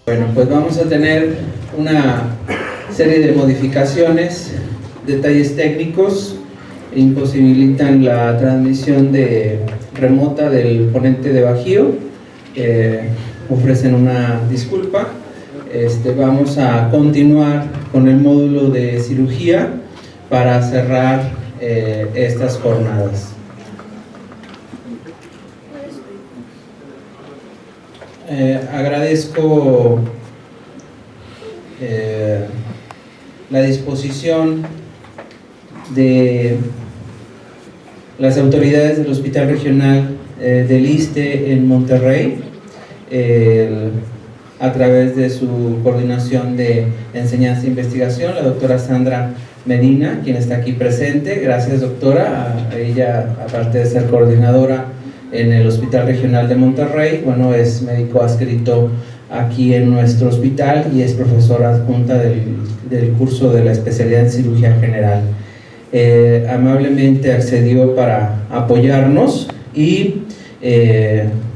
Bueno, pues vamos a tener una serie de modificaciones, detalles técnicos imposibilitan la transmisión remota del ponente de Bajío. Ofrecen una disculpa. Vamos a continuar con el módulo de cirugía para cerrar estas jornadas. Agradezco la disposición de las autoridades del Hospital Regional del ISSSTE en Monterrey, a través de su coordinación de enseñanza e investigación, la doctora Sandra Medina, quien está aquí presente. Gracias, doctora. Ella, aparte de ser coordinadora en el Hospital Regional de Monterrey, bueno, es médico adscrito aquí en nuestro hospital y es profesora adjunta del curso de la especialidad en cirugía general. Amablemente accedió para apoyarnos y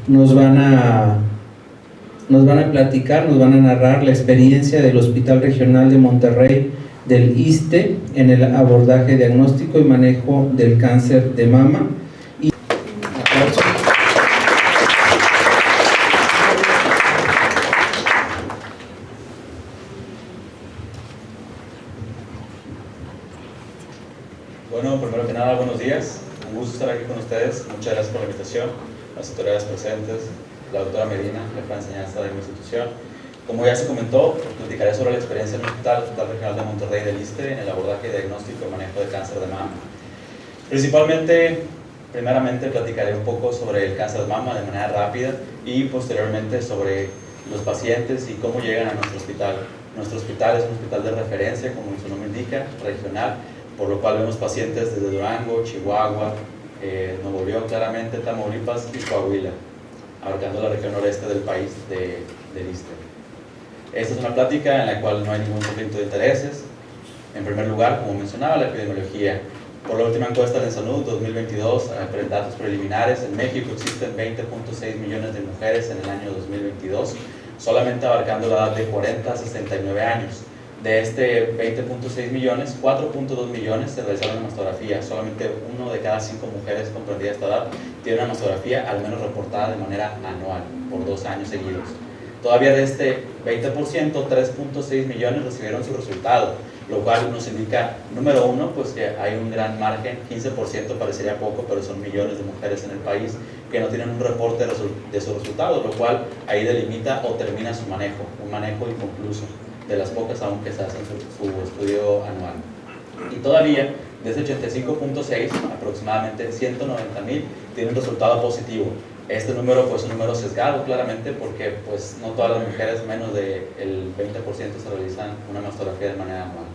nos van a platicar, nos van a narrar la experiencia del Hospital Regional de Monterrey del ISSSTE en el abordaje, diagnóstico y manejo del cáncer de mama. Bueno, primero que nada, buenos días. Un gusto estar aquí con ustedes. Muchas gracias por la invitación. Las autoridades presentes, la doctora Medina, jefa de enseñanza de mi institución. Como ya se comentó, platicaré sobre la experiencia en el Hospital Regional de Monterrey del ISSSTE en el abordaje, diagnóstico y manejo de cáncer de mama. Primeramente platicaré un poco sobre el cáncer de mama de manera rápida y posteriormente sobre los pacientes y cómo llegan a nuestro hospital. Nuestro hospital es un hospital de referencia, como su nombre indica, regional, por lo cual vemos pacientes desde Durango, Chihuahua, Nuevo León, claramente, Tamaulipas y Coahuila, abarcando la región noreste del país del ISSSTE. Esta es una plática en la cual no hay ningún conflicto de intereses. En primer lugar, como mencionaba, la epidemiología. Por la última encuesta de Salud 2022, datos preliminares, en México existen 20.6 millones de mujeres en el año 2022, solamente abarcando la edad de 40 a 69 años. De este 20.6 millones, 4.2 millones se realizaron una mastografía. Solamente 1 de cada 5 mujeres comprendidas de esta edad tiene una mastografía al menos reportada de manera anual, por 2 años seguidos. Todavía de este 20%, 3.6 millones recibieron su resultado, lo cual nos indica, número uno, pues que hay un gran margen, 15% parecería poco, pero son millones de mujeres en el país que no tienen un reporte de su resultado, lo cual ahí delimita o termina su manejo, un manejo inconcluso, de las pocas aún que se hacen su estudio anual. Y todavía, de ese 85.6, aproximadamente 190,000 tienen un resultado positivo. Este número pues es un número sesgado claramente porque pues no todas las mujeres, menos del 20% se realizan una mastografía de manera anual,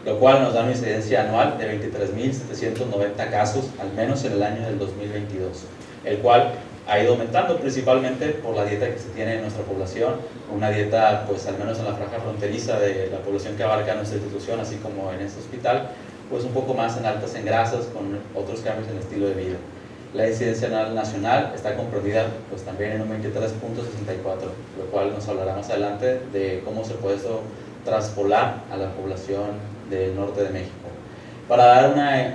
lo cual nos da una incidencia anual de 23.790 casos, al menos en el año del 2022, el cual ha ido aumentando principalmente por la dieta que se tiene en nuestra población, una dieta pues al menos en la franja fronteriza de la población que abarca nuestra institución, así como en este hospital, pues un poco más en altas en grasas con otros cambios en el estilo de vida. La incidencia nacional está comprendida pues también en un 23.64, lo cual nos hablará más adelante de cómo se puede eso traspolar a la población del norte de México. Para dar una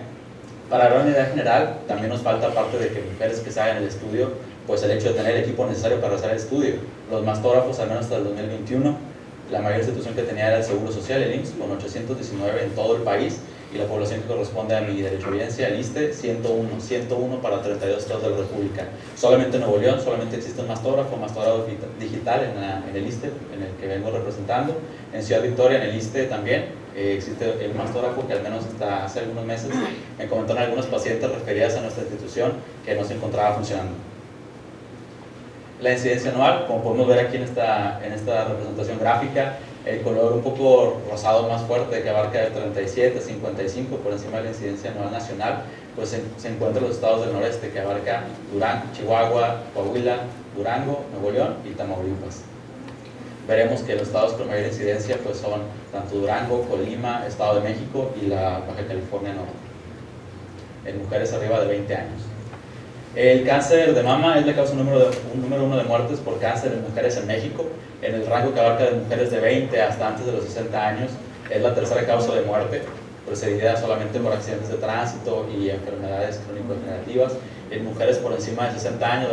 idea general, también nos falta, aparte de que mujeres que se hagan el estudio, pues el hecho de tener el equipo necesario para hacer el estudio. Los mastógrafos, al menos hasta el 2021, la mayor institución que tenía era el Seguro Social, el IMSS, con 819 en todo el país, y la población que corresponde a mi derechohabiencia, el ISSSTE, 101 para 32 estados de la República. Solamente en Nuevo León, solamente existe un mastógrafo digital en el ISSSTE, en el que vengo representando. En Ciudad Victoria, en el ISSSTE también, existe el mastógrafo que al menos hasta hace algunos meses me comentaron algunos pacientes referidas a nuestra institución que no se encontraba funcionando. La incidencia anual, como podemos ver aquí en esta representación gráfica, el color un poco rosado más fuerte que abarca el 37, 55 por encima de la incidencia anual nacional, pues se encuentra en los estados del noreste que abarca Durango, Chihuahua, Coahuila, Durango, Nuevo León y Tamaulipas. Veremos que los estados con mayor incidencia pues son tanto Durango, Colima, Estado de México y la Baja California Norte, en mujeres arriba de 20 años. El cáncer de mama es la causa número 1 de muertes por cáncer en mujeres en México, en el rango que abarca de mujeres de 20 hasta antes de los 60 años. Es la tercera causa de muerte, precedida solamente por accidentes de tránsito y enfermedades crónico-degenerativas. En mujeres por encima de 60 años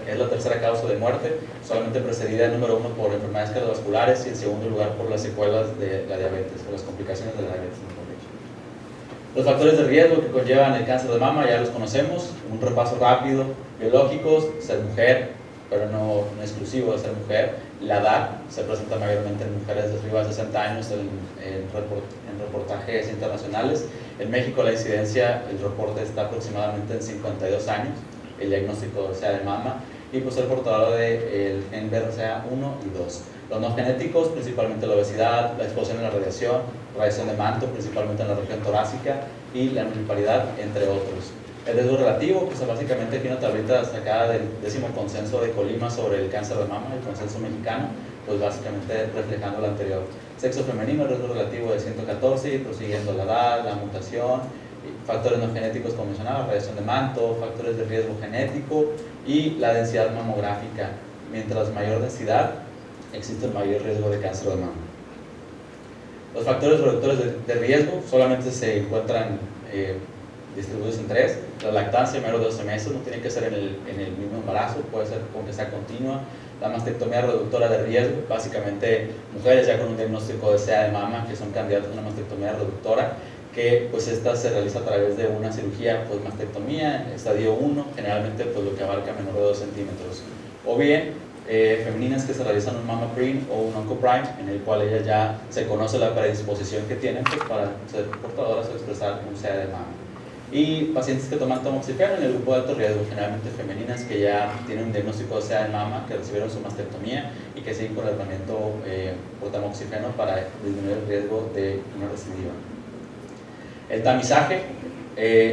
es la tercera causa de muerte, solamente precedida en número 1 por enfermedades cardiovasculares y en segundo lugar por las secuelas de la diabetes o las complicaciones de la diabetes. Los factores de riesgo que conllevan el cáncer de mama ya los conocemos, un repaso rápido: biológicos, ser mujer, pero no exclusivo de ser mujer. La edad se presenta mayormente en mujeres de arriba de 60 años en reportajes internacionales. En México la incidencia, el reporte está aproximadamente en 52 años, el diagnóstico sea de mama, y pues ser portador de en BRCA1 y 2. Los no genéticos, principalmente la obesidad, la exposición a la radiación de manto, principalmente en la región torácica, y la nulliparidad, entre otros. El riesgo relativo, pues básicamente aquí una tablita sacada del 10º consenso de Colima sobre el cáncer de mama, el consenso mexicano, pues básicamente reflejando lo anterior. Sexo femenino, el riesgo relativo de 114, y prosiguiendo la edad, la mutación, factores no genéticos como mencionaba, radiación de manto, factores de riesgo genético y la densidad mamográfica. Mientras mayor densidad, existe el mayor riesgo de cáncer de mama. Los factores reductores de riesgo solamente se encuentran distribuidos en 3. La lactancia menor de 12 meses, no tiene que ser en el mismo embarazo, puede ser con que sea continua. La mastectomía reductora de riesgo, básicamente mujeres ya con un diagnóstico de SEA de mama que son candidatas a una mastectomía reductora, que pues esta se realiza a través de una cirugía, pues mastectomía, estadio 1, generalmente pues lo que abarca menor de 2 centímetros. O bien femeninas que se realizan un Mama Prime o un Oncoprime, en el cual ellas ya se conoce la predisposición que tienen pues, para ser portadoras o expresar un SEA de mama. Y pacientes que toman tamoxifeno en el grupo de alto riesgo, generalmente femeninas que ya tienen un diagnóstico de SEA de mama, que recibieron su mastectomía y que siguen con el tratamiento por tamoxifeno para disminuir el riesgo de una recidiva. El tamizaje,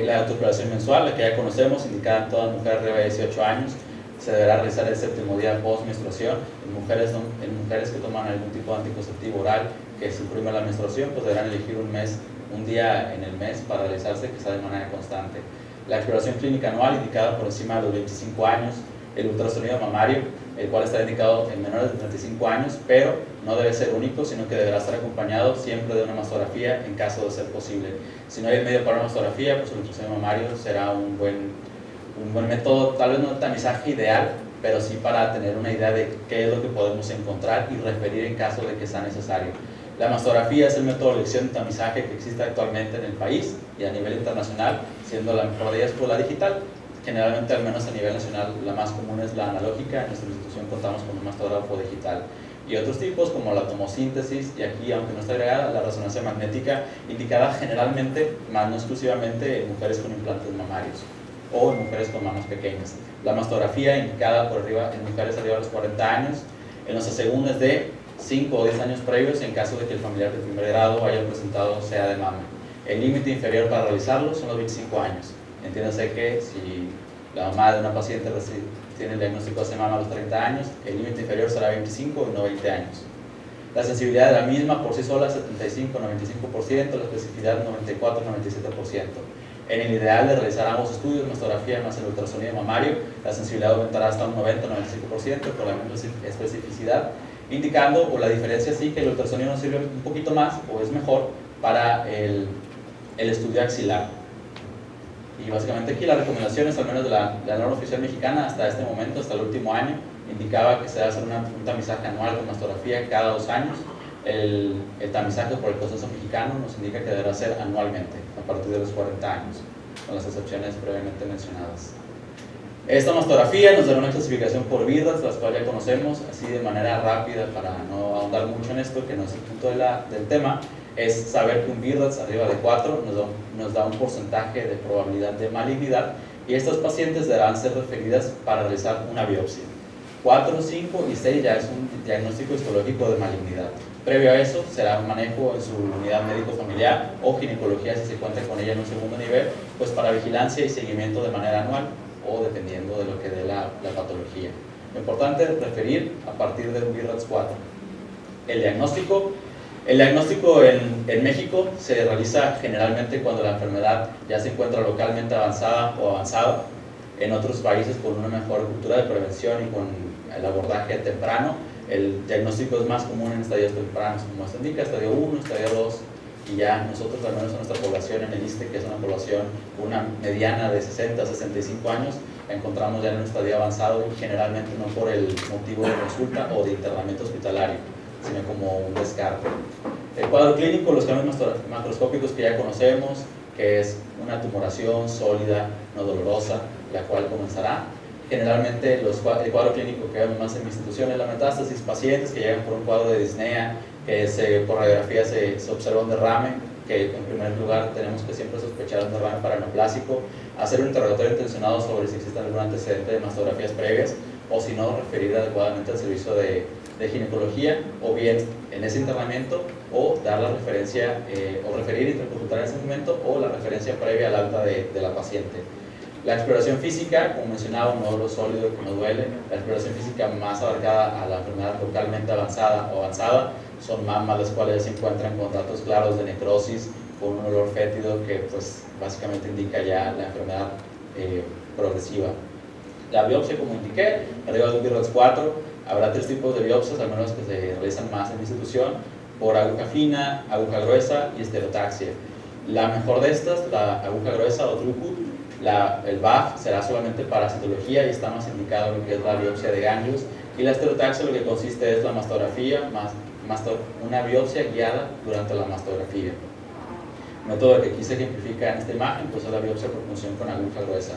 la autoexploración mensual, la que ya conocemos, indicada en toda mujer arriba de 18 años, se deberá realizar el 7º día post-menstruación. En mujeres que toman algún tipo de anticonceptivo oral que suprime la menstruación, pues deberán elegir un día en el mes para realizarse, que sea de manera constante. La exploración clínica anual, indicada por encima de los 25 años. El ultrasonido mamario, el cual está indicado en menores de 35 años, pero no debe ser único, sino que deberá estar acompañado siempre de una mastografía en caso de ser posible. Si no hay medio para una mastografía, pues el ultrasonido mamario será un buen método, tal vez no de tamizaje ideal, pero sí para tener una idea de qué es lo que podemos encontrar y referir en caso de que sea necesario. La mastografía es el método de elección de tamizaje que existe actualmente en el país y a nivel internacional, siendo la mejor de ellas pues la digital. Generalmente, al menos a nivel nacional, la más común es la analógica. En nuestra institución contamos con un mastógrafo digital. Y otros tipos como la tomosíntesis, y aquí, aunque no está agregada, la resonancia magnética, indicada generalmente, más no exclusivamente, en mujeres con implantes mamarios o en mujeres con mamas pequeñas. La mastografía indicada por arriba en mujeres arriba de los 40 años, en los asegúnes de 5 o 10 años previos en caso de que el familiar de primer grado haya presentado SEA de mama. El límite inferior para realizarlo son los 25 años. Entiéndase que si la mamá de una paciente tiene el diagnóstico de SEA de mama a los 30 años, el límite inferior será 25 y no 20 años. La sensibilidad de la misma por sí sola es 75-95%, la especificidad 94-97%. En el ideal de realizar ambos estudios, mastografía más el ultrasonido mamario, la sensibilidad aumentará hasta un 90-95% con la misma especificidad, indicando, o la diferencia sí que el ultrasonido nos sirve un poquito más o es mejor para el estudio axilar. Y básicamente aquí las recomendaciones, al menos de la norma oficial mexicana hasta este momento, hasta el último año, indicaba que se debe hacer un tamizaje anual con mastografía cada 2 años. El tamizaje por el consenso mexicano nos indica que deberá ser anualmente, a partir de los 40 años, con las excepciones previamente mencionadas. Esta mastografía nos dará una clasificación por BIRADS, las cuales ya conocemos, así de manera rápida para no ahondar mucho en esto, que no es el punto del tema, es saber que un BIRADS arriba de 4 nos da un porcentaje de probabilidad de malignidad, y estas pacientes deberán ser referidas para realizar una biopsia. 4, 5 y 6 ya es un diagnóstico histológico de malignidad. Previo a eso será un manejo en su unidad médico-familiar o ginecología si se cuenta con ella en un segundo nivel, pues para vigilancia y seguimiento de manera anual o dependiendo de lo que dé la patología. Lo importante es referir a partir de un BIRADS 4. El diagnóstico en México se realiza generalmente cuando la enfermedad ya se encuentra localmente avanzada o avanzada. En otros países, con una mejor cultura de prevención y con el abordaje temprano, el diagnóstico es más común en estadios tempranos, como se indica, estadio 1, estadio 2, y ya nosotros, al menos en nuestra población en el ISSSTE, que es una población, una mediana de 60 a 65 años, la encontramos ya en un estadio avanzado, y generalmente no por el motivo de consulta o de internamiento hospitalario, sino como un descarte. El cuadro clínico, los cambios macroscópicos que ya conocemos, que es una tumoración sólida, no dolorosa, la cual comenzará. Generalmente el cuadro clínico que vemos más en mi institución es la metástasis, pacientes que llegan por un cuadro de disnea, que por radiografía se observa un derrame, que en primer lugar tenemos que siempre sospechar un derrame paraneoplásico, hacer un interrogatorio intencionado sobre si existe algún antecedente de mastografías previas, o si no, referir adecuadamente al servicio de ginecología, o bien en ese internamiento, o dar la referencia, o referir interconsultar en ese momento, o la referencia previa al alta de la paciente. La exploración física, como mencionaba, un nódulo sólido que no duele, la exploración física más abarcada a la enfermedad localmente avanzada o avanzada, son mamas las cuales se encuentran con datos claros de necrosis, con un olor fétido que pues básicamente indica ya la enfermedad progresiva. La biopsia, como indiqué, arriba de un BIRADS 4, habrá 3 tipos de biopsias, al menos que se realizan más en la institución, por aguja fina, aguja gruesa y estereotaxia. La mejor de estas, la aguja gruesa o throughput, el BAF será solamente para citología y está más indicado en lo que es la biopsia de ganglios, y la estereotaxia lo que consiste es la mastografía más una biopsia guiada durante la mastografía. El método que aquí se ejemplifica en esta imagen pues es la biopsia por punción con aguja gruesa,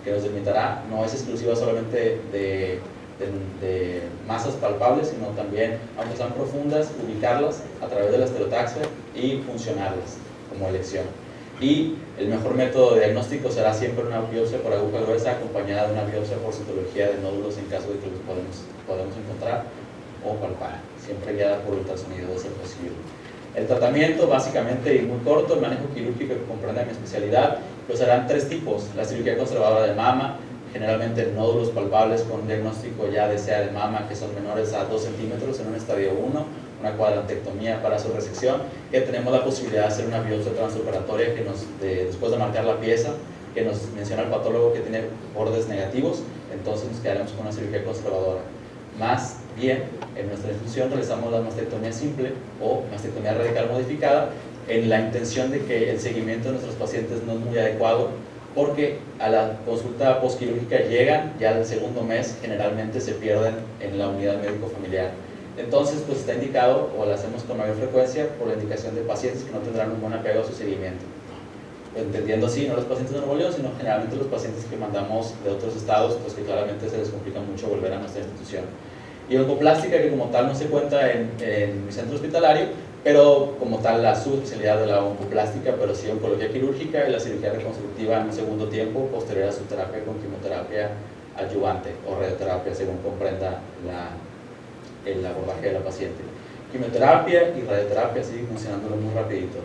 que nos limitará, no es exclusiva solamente de masas palpables, sino también, aunque sean profundas, ubicarlas a través de la estereotaxia y funcionarlas como elección. Y el mejor método de diagnóstico será siempre una biopsia por aguja gruesa acompañada de una biopsia por citología de nódulos en caso de que los podemos encontrar, o palpar, siempre guiada por ultrasonido de ser posible. El tratamiento, básicamente y muy corto, el manejo quirúrgico que comprende mi especialidad, pues serán 3 tipos: la cirugía conservadora de mama, generalmente nódulos palpables con diagnóstico ya de SEA de mama que son menores a 2 centímetros en un estadio 1, una cuadrantectomía para su resección, que tenemos la posibilidad de hacer una biopsia transoperatoria que después de marcar la pieza, que nos menciona el patólogo que tiene bordes negativos, entonces nos quedaremos con una cirugía conservadora. Más bien, en nuestra institución realizamos la mastectomía simple o mastectomía radical modificada en la intención de que el seguimiento de nuestros pacientes no es muy adecuado, porque a la consulta postquirúrgica llegan ya al segundo mes, generalmente se pierden en la unidad médico-familiar. Entonces, pues está indicado, o lo hacemos con mayor frecuencia, por la indicación de pacientes que no tendrán un buen apego a su seguimiento. Entendiendo así, no los pacientes de Nuevo León, sino generalmente los pacientes que mandamos de otros estados, pues que claramente se les complica mucho volver a nuestra institución. Y oncoplástica, que como tal no se cuenta en mi centro hospitalario, pero como tal la subespecialidad de la oncoplástica, pero sí oncología quirúrgica y la cirugía reconstructiva en un segundo tiempo, posterior a su terapia con quimioterapia adyuvante o radioterapia, según comprenda el abordaje de la paciente. Quimioterapia y radioterapia, así funcionándolo muy rapidito.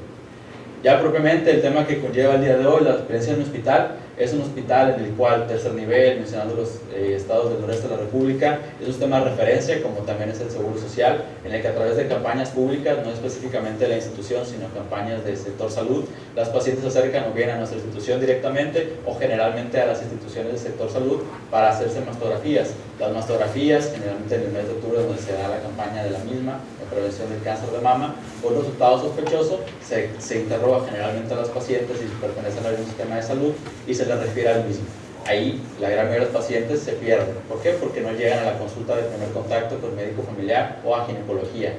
Ya propiamente el tema que conlleva el día de hoy, la experiencia en un hospital, es un hospital en el cual tercer nivel, mencionando los estados del noreste de la República, es un sistema de referencia, como también es el Seguro Social, en el que a través de campañas públicas, no específicamente de la institución, sino campañas del sector salud, las pacientes se acercan o bien a nuestra institución directamente o generalmente a las instituciones del sector salud para hacerse mastografías. Las mastografías, generalmente en el mes de octubre, donde se da la campaña de la misma, de prevención del cáncer de mama, con resultado sospechoso, se interroga generalmente a las pacientes si pertenecen al mismo sistema de salud y se les refiere al mismo. Ahí la gran mayoría de los pacientes se pierden. ¿Por qué? Porque no llegan a la consulta de primer contacto con médico familiar o a ginecología.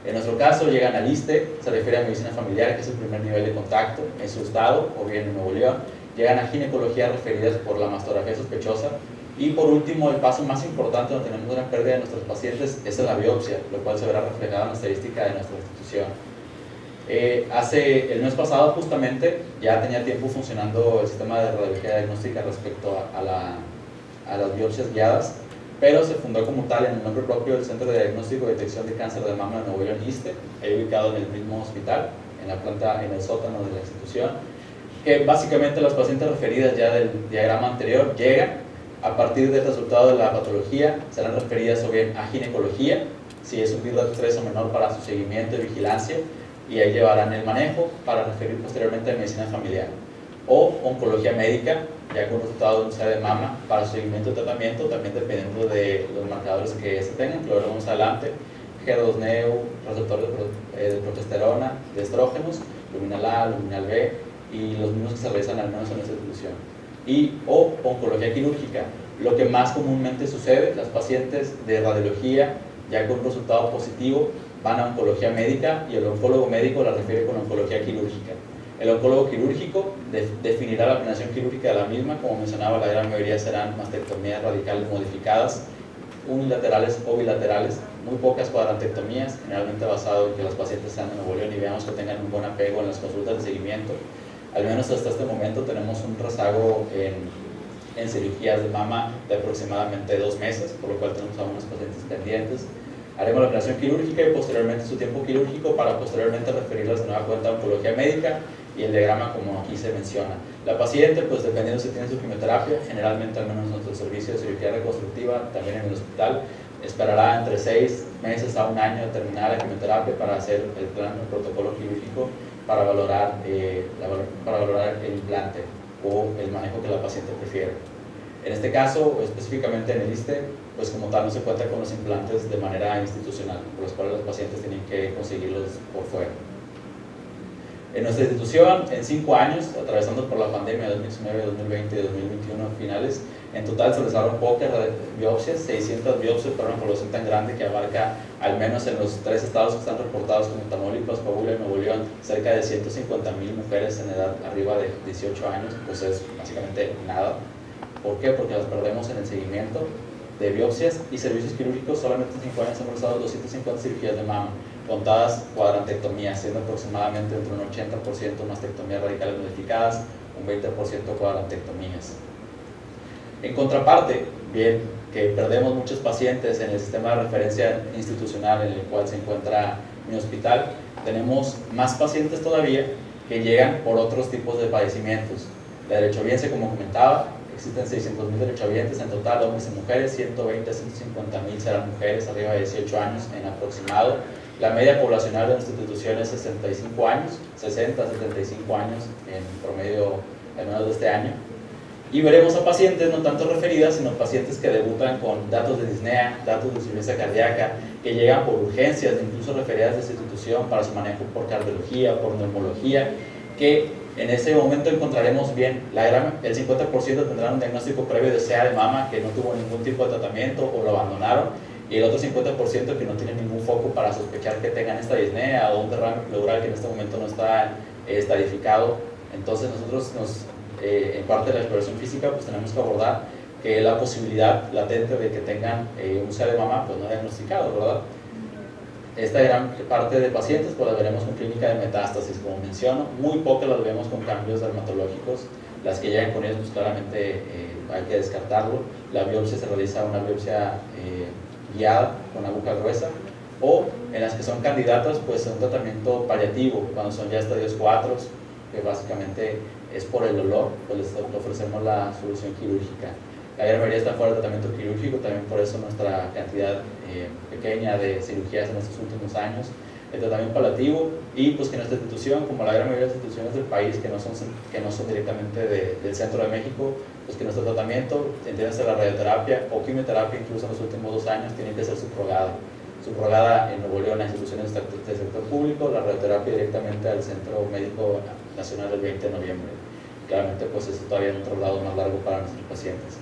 En nuestro caso llegan al ISSSTE, se refiere a medicina familiar, que es el primer nivel de contacto en su estado o bien en Nuevo León. Llegan a ginecología referidas por la mastografía sospechosa. Y por último, el paso más importante donde tenemos una pérdida de nuestros pacientes es la biopsia, lo cual se verá reflejado en la estadística de nuestra institución. El mes pasado justamente ya tenía tiempo funcionando el sistema de radiología diagnóstica respecto a las biopsias guiadas, pero se fundó como tal en el nombre propio del Centro de Diagnóstico y Detección de Cáncer de Mama de Nuevo León, ISSSTE, ahí ubicado en el mismo hospital, en la planta, en el sótano de la institución, que básicamente las pacientes referidas ya del diagrama anterior llegan. A partir del resultado de la patología serán referidas o bien a ginecología, si es un BIRADS 3 o menor, para su seguimiento y vigilancia, y ahí llevarán el manejo para referir posteriormente a medicina familiar. o oncología médica, ya con resultado de un CA de mama para su seguimiento y tratamiento, también dependiendo de los marcadores que se tengan, que lo veremos adelante, G2-neu, receptores de progesterona, de estrógenos, luminal A, luminal B, y los mismos que se realizan al menos en esta institución. Y o oncología quirúrgica, lo que más comúnmente sucede, las pacientes de radiología ya con un resultado positivo van a oncología médica y el oncólogo médico la refiere con oncología quirúrgica. El oncólogo quirúrgico definirá la planeación quirúrgica de la misma, como mencionaba, la gran mayoría serán mastectomías radicales modificadas, unilaterales o bilaterales, muy pocas cuadrantectomías, generalmente basado en que los pacientes sean de Nuevo León y veamos que tengan un buen apego en las consultas de seguimiento. Al menos hasta este momento tenemos un rezago en cirugías de mama de aproximadamente 2 meses, por lo cual tenemos algunos pacientes pendientes. Haremos la planeación quirúrgica y posteriormente su tiempo quirúrgico para posteriormente referirlas de nueva cuenta a oncología médica y el diagrama como aquí se menciona. La paciente, pues dependiendo si tiene su quimioterapia, generalmente al menos nuestro servicio de cirugía reconstructiva, también en el hospital, esperará entre 6 meses a 1 año de terminar la quimioterapia para hacer el plan, el protocolo quirúrgico para valorar el implante o el manejo que la paciente prefiere. En este caso, específicamente en el ISSSTE, pues como tal no se cuenta con los implantes de manera institucional, por los cuales los pacientes tienen que conseguirlos por fuera. En nuestra institución, en 5 años, atravesando por la pandemia de 2019, 2020 y 2021 finales, en total se realizaron pocas biopsias, 600 biopsias para una población tan grande que abarca, al menos en los 3 estados que están reportados como Tamaulipas, Coahuila y Nuevo León, cerca de 150,000 mujeres en edad arriba de 18 años, pues es básicamente nada. ¿Por qué? Porque las perdemos en el seguimiento de biopsias y servicios quirúrgicos. Solamente en 5 años hemos realizado 250 cirugías de mama, contadas cuadrantectomías, siendo aproximadamente entre un 80% mastectomías radicales modificadas, un 20% cuadrantectomías. En contraparte, bien, que perdemos muchos pacientes en el sistema de referencia institucional en el cual se encuentra mi hospital, tenemos más pacientes todavía que llegan por otros tipos de padecimientos. La derechohabiencia, como comentaba, existen 600,000 derechohabientes en total, hombres y mujeres, 120 a 150,000 serán mujeres arriba de 18 años en aproximado. La media poblacional de nuestra institución es 65 años, 60 a 75 años en promedio al menos de este año. Y veremos a pacientes no tanto referidas, sino pacientes que debutan con datos de disnea, datos de insuficiencia cardíaca, que llegan por urgencias, incluso referidas de esta institución para su manejo por cardiología, por neumología, que en ese momento encontraremos bien, el 50% tendrán un diagnóstico previo de CA de mama que no tuvo ningún tipo de tratamiento o lo abandonaron, y el otro 50% que no tiene ningún foco para sospechar que tengan esta disnea o un derrame pleural que en este momento no está estadificado. Entonces nosotros en parte de la exploración física pues tenemos que abordar que la posibilidad latente de que tengan un CA de mama pues no diagnosticado, ¿verdad? Esta gran parte de pacientes pues las veremos con clínica de metástasis, como menciono, muy pocas las vemos con cambios dermatológicos. Las que llegan con ellos pues claramente hay que descartarlo. La biopsia se realiza una biopsia guiada con aguja gruesa, o en las que son candidatas pues un tratamiento paliativo, cuando son ya estadios 4, que básicamente es por el dolor, pues les ofrecemos la solución quirúrgica. La gran mayoría está fuera de tratamiento quirúrgico, también por eso nuestra cantidad pequeña de cirugías en estos últimos años. El tratamiento paliativo, y pues que nuestra institución, como la gran mayoría de las instituciones del país que no son directamente del centro de México, pues que nuestro tratamiento, entiéndase la radioterapia o quimioterapia, incluso en los últimos 2 años, tiene que ser subrogada en Nuevo León, en instituciones del sector público, la radioterapia directamente al Centro Médico Nacional del 20 de noviembre. Claramente pues eso todavía en otro lado más largo para nuestros pacientes.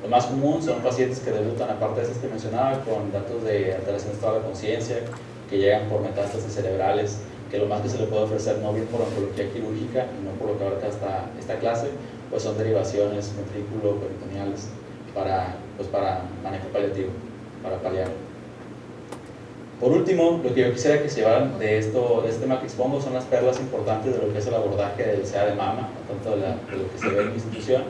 Lo más común son pacientes que debutan, aparte de esas que mencionaba, con datos de alteración de estado de conciencia, que llegan por metástasis cerebrales, que lo más que se le puede ofrecer, no bien por oncología quirúrgica y no por lo que abarca esta clase, pues son derivaciones ventrículo-peritoneales para manejo paliativo, para paliar. Por último, lo que yo quisiera que se llevaran de este tema que expongo son las perlas importantes de lo que es el abordaje del CA de mama, tanto de lo que se ve en mi institución,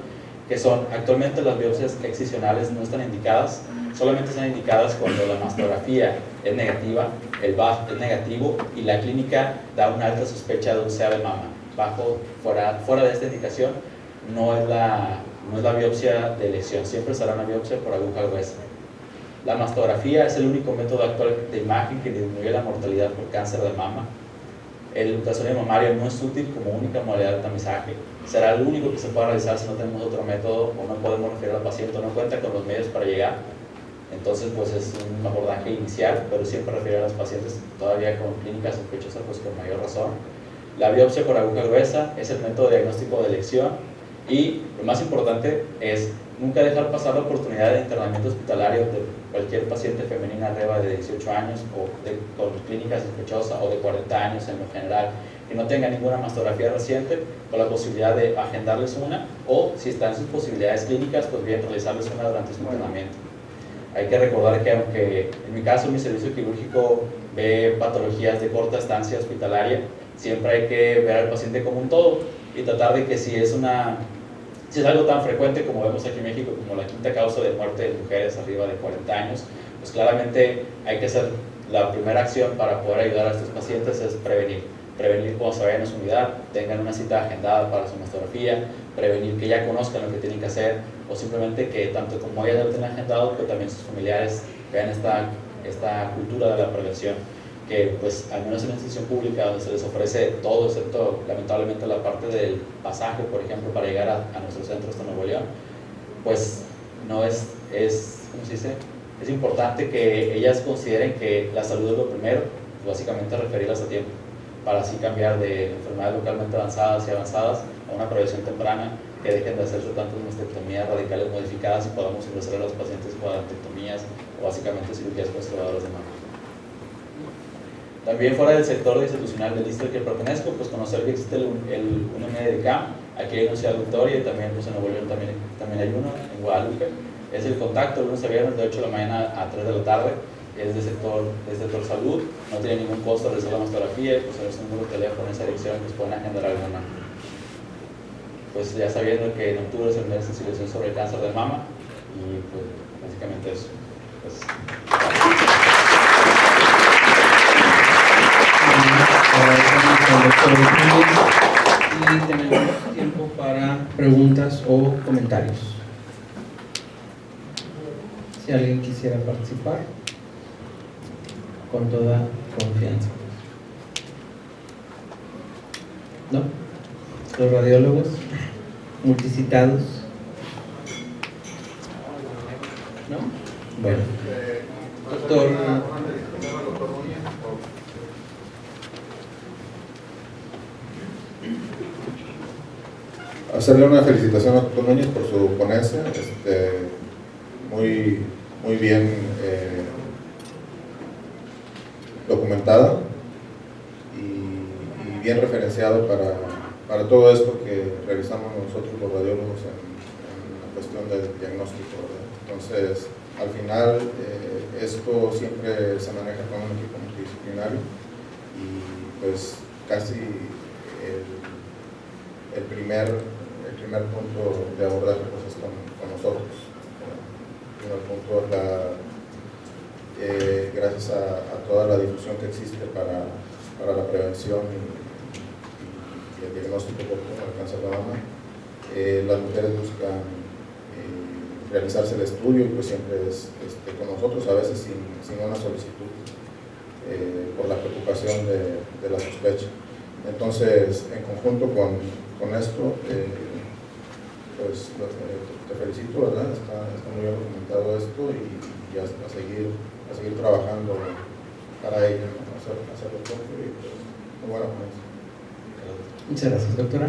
que son actualmente las biopsias excisionales no están indicadas, solamente están indicadas cuando la mastografía es negativa, el BAF es negativo y la clínica da una alta sospecha de un CA de mama. Fuera de esta indicación no es la biopsia de elección, siempre será una biopsia por aguja gruesa. La mastografía es el único método actual de imagen que disminuye la mortalidad por cáncer de mama. el ultrasonido mamario no es útil como única modalidad de tamizaje. Será el único que se pueda realizar si no tenemos otro método o no podemos referir al paciente o no cuenta con los medios para llegar. Entonces, pues es un abordaje inicial, pero siempre referir a los pacientes todavía con clínicas sospechosas, pues con mayor razón. La biopsia por aguja gruesa es el método de diagnóstico de elección, y lo más importante es nunca dejar pasar la oportunidad de internamiento hospitalario de cualquier paciente femenina arriba de 18 años o con clínica sospechosa o de 40 años en lo general, que no tenga ninguna mastografía reciente, con la posibilidad de agendarles una, o si están sus posibilidades clínicas, pues bien realizarles una durante su internamiento. Hay que recordar que aunque en mi caso mi servicio quirúrgico ve patologías de corta estancia hospitalaria, siempre hay que ver al paciente como un todo y tratar de que si es algo tan frecuente como vemos aquí en México, como la quinta causa de muerte de mujeres arriba de 40 años, pues claramente hay que hacer la primera acción para poder ayudar a estos pacientes es prevenir cuando se vayan a su unidad, tengan una cita agendada para su mastografía, prevenir que ya conozcan lo que tienen que hacer, o simplemente que tanto como ellas lo tienen agendado, pero también sus familiares vean esta cultura de la prevención, que pues al menos en una institución pública donde se les ofrece todo, excepto lamentablemente la parte del pasaje, por ejemplo, para llegar a nuestros centros de Nuevo León, pues no es ¿cómo se dice? Es importante que ellas consideren que la salud es lo primero, básicamente referirlas a tiempo, para así cambiar de enfermedades localmente avanzadas y avanzadas a una prevención temprana, que dejen de hacerse tantas mastectomías radicales modificadas y podamos ingresar a los pacientes con adentectomías o básicamente cirugías conservadoras de mama. También fuera del sector institucional del distrito al que pertenezco, pues conocer que existe el UNMEDCAM, aquí hay una ciudad Victoria y también pues en Nuevo León también hay uno, en Guadalupe. Es el contacto, lunes a viernes de 8 de la mañana a 3 de la tarde, es del sector salud, no tiene ningún costo realizar la mastografía, pues es un número de teléfono, esa dirección, pues pueden agendar alguna. Pues ya sabiendo que en octubre es el mes de sensibilización sobre el cáncer de mama, y pues básicamente eso. Pues, y tenemos tiempo para preguntas o comentarios. Si alguien quisiera participar, con toda confianza. ¿No? Los radiólogos multicitados. ¿No? Bueno. Doctor. Hacerle una felicitación a doctor Núñez por su ponencia, muy bien documentada y bien referenciado para todo esto que realizamos nosotros los radiólogos en la cuestión del diagnóstico, ¿verdad? Entonces, al final, esto siempre se maneja con un equipo multidisciplinario y pues casi el primer punto de abordaje pues, es con nosotros. El primer punto es gracias a toda la difusión que existe para la prevención y el diagnóstico oportuno del cáncer de mama, las mujeres buscan realizarse el estudio y pues siempre es con nosotros, a veces sin una solicitud, por la preocupación de la sospecha. Entonces, en conjunto con esto, pues te felicito, ¿verdad? Está muy bien documentado esto y a seguir trabajando para ello, ¿no? hacerlo propio y pues muy buena ponencia. Muchas gracias, doctora.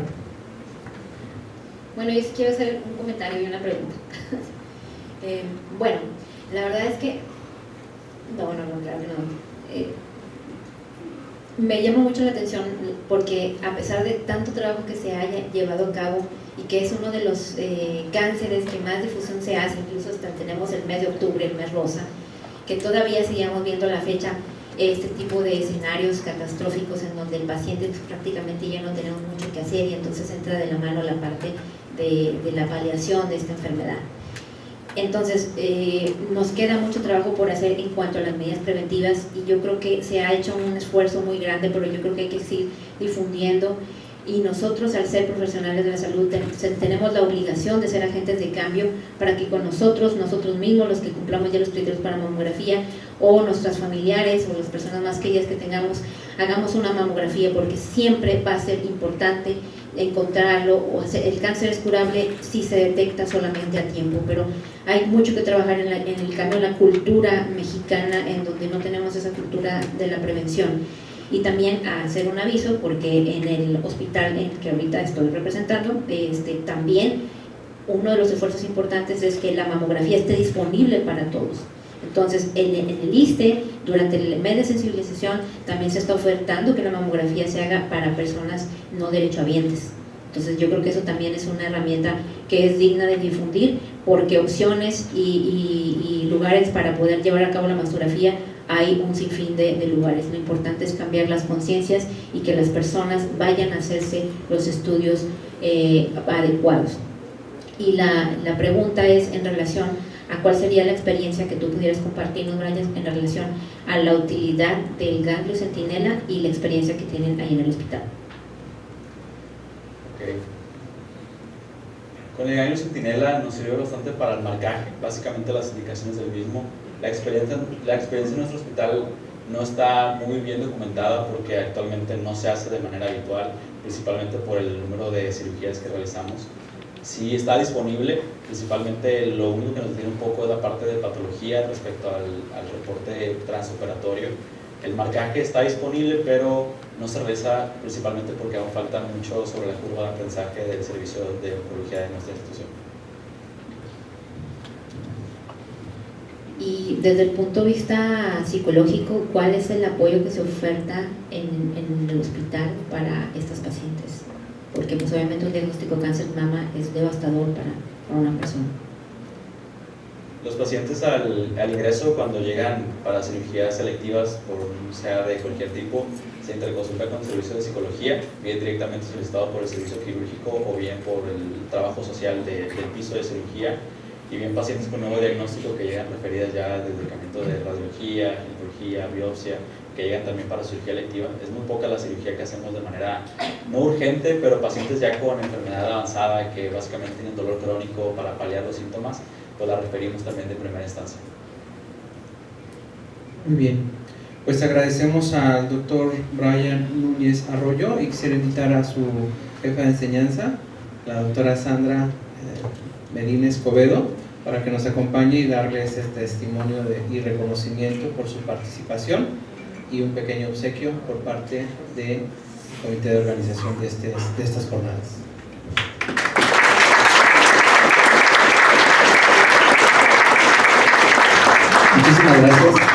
Bueno, yo sí quiero hacer un comentario y una pregunta. Bueno, la verdad es que no, claro que no. Me llama mucho la atención porque a pesar de tanto trabajo que se haya llevado a cabo y que es uno de los cánceres que más difusión se hace, incluso hasta tenemos el mes de octubre, el mes rosa, que todavía sigamos viendo a la fecha este tipo de escenarios catastróficos en donde el paciente pues, prácticamente ya no tenemos mucho que hacer y entonces entra de la mano la parte de la paliación de esta enfermedad. Entonces, nos queda mucho trabajo por hacer en cuanto a las medidas preventivas y yo creo que se ha hecho un esfuerzo muy grande, pero yo creo que hay que seguir difundiendo y nosotros, al ser profesionales de la salud, tenemos la obligación de ser agentes de cambio para que con nosotros mismos, los que cumplamos ya los criterios para mamografía, o nuestras familiares o las personas más queridas que tengamos, hagamos una mamografía, porque siempre va a ser importante encontrarlo. El cáncer es curable si se detecta solamente a tiempo, pero hay mucho que trabajar en el cambio en la cultura mexicana, en donde no tenemos esa cultura de la prevención. Y también a hacer un aviso, porque en el hospital en que ahorita estoy representando, también uno de los esfuerzos importantes es que la mamografía esté disponible para todos. Entonces, en el ISSSTE, durante el mes de sensibilización, también se está ofertando que la mamografía se haga para personas no derechohabientes. Entonces, yo creo que eso también es una herramienta que es digna de difundir, porque opciones y lugares para poder llevar a cabo la mastografía hay un sinfín de lugares. Lo importante es cambiar las conciencias y que las personas vayan a hacerse los estudios adecuados. Y la pregunta es en relación a cuál sería la experiencia que tú pudieras compartirnos, Brian, en relación a la utilidad del ganglio centinela y la experiencia que tienen ahí en el hospital. Okay. Con el ganglio centinela nos sirvió bastante para el marcaje, básicamente las indicaciones del mismo. La experiencia en nuestro hospital no está muy bien documentada porque actualmente no se hace de manera habitual, principalmente por el número de cirugías que realizamos. Sí está disponible, principalmente lo único que nos detiene un poco es la parte de patología respecto al reporte transoperatorio. El marcaje está disponible, pero no se realiza principalmente porque aún falta mucho sobre la curva de aprendizaje del servicio de oncología de nuestra institución. Y desde el punto de vista psicológico, ¿cuál es el apoyo que se oferta en el hospital para estas pacientes? Porque pues obviamente un diagnóstico de cáncer de mama es devastador para una persona. Los pacientes al ingreso, cuando llegan para cirugías selectivas, sea de cualquier tipo, se interconsulta con el servicio de psicología, bien directamente solicitado por el servicio quirúrgico o bien por el trabajo social del piso de cirugía, y bien pacientes con nuevo diagnóstico que llegan referidas ya del medicamento de radiología, oncología, biopsia, que llegan también para cirugía electiva. Es muy poca la cirugía que hacemos de manera no urgente, pero pacientes ya con enfermedad avanzada que básicamente tienen dolor crónico para paliar los síntomas, pues la referimos también de primera instancia. Muy bien, pues agradecemos al doctor Brian Núñez Arroyo y quisiera invitar a su jefa de enseñanza, la doctora Sandra Medina Escobedo, para que nos acompañe y darles este testimonio y reconocimiento por su participación y un pequeño obsequio por parte del comité de organización de estas jornadas. Muchísimas gracias.